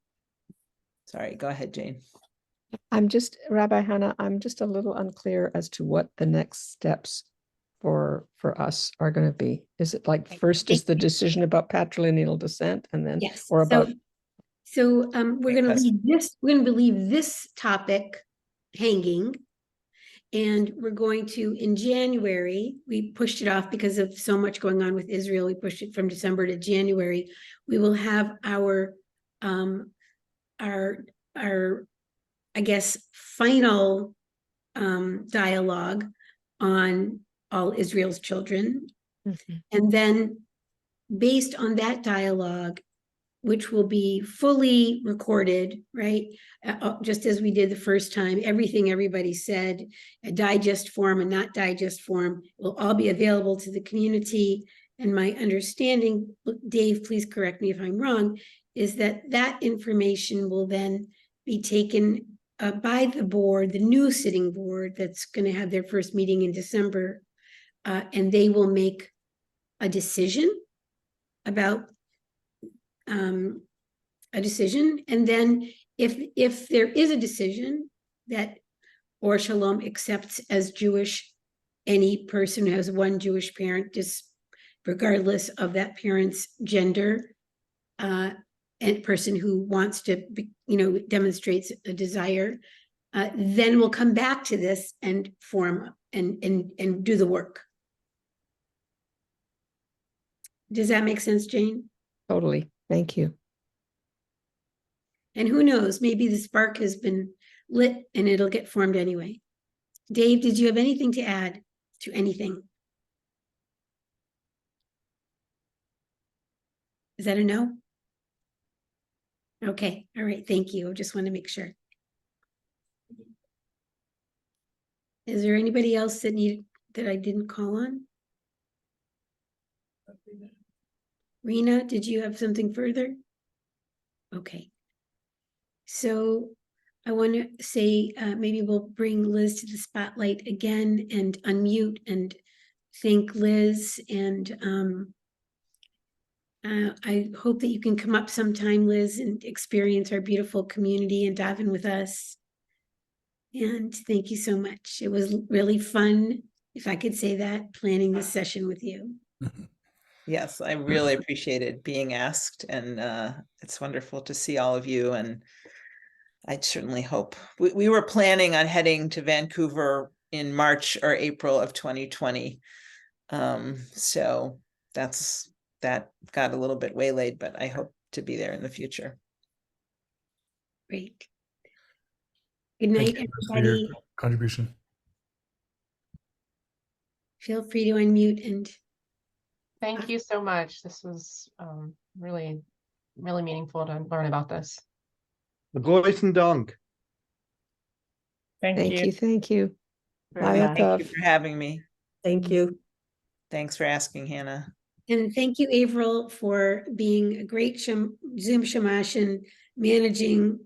Sorry, go ahead, Jane. Rabbi Hannah, I'm just a little unclear as to what the next steps for us are going to be. Is it like first is the decision about patrilineal descent, and then yes, or about so we're going to leave this topic hanging. And we're going to, in January, we pushed it off because of so much going on with Israel. We pushed it from December to January. We will have our I guess, final dialogue on all Israel's children. Mm-hmm. And then based on that dialogue, which will be fully recorded, right? Just as we did the first time, everything everybody said, a digest form and not digest form, will all be available to the community. And my understanding, Dave, please correct me if I'm wrong, is that that information will then be taken by the board, the new sitting board that's going to have their first meeting in December, and they will make a decision about a decision. And then if there is a decision that Or Shalom accepts as Jewish any person who has one Jewish parent, just regardless of that parent's gender, and person who wants to, demonstrates a desire, then we'll come back to this and form and do the work. Does that make sense, Jane? Totally. Thank you. And who knows, maybe the spark has been lit and it'll get formed anyway. Dave, did you have anything to add to anything? Is that a no? Okay, all right, thank you. I just want to make sure. Is there anybody else that I didn't call on? Rena, did you have something further? Okay. So I want to say, maybe we'll bring Liz to the spotlight again and unmute and thank Liz. And I hope that you can come up sometime, Liz, and experience our beautiful community and dive in with us. And thank you so much. It was really fun, if I could say that, planning this session with you. Yes, I really appreciated being asked, and it's wonderful to see all of you. And I certainly hope we were planning on heading to Vancouver in March or April of 2020. So that got a little bit waylaid, but I hope to be there in the future. Great. Good Thank night, you for your everybody. contribution. Feel free to unmute and Thank you so much. This was really, really meaningful to learn about this. Großen Dank. Thank you. Thank you. Very much. Thank you for having me. Thank you. Thanks for asking, Hannah. And thank you, Avril, for being a great Zoom shamash and managing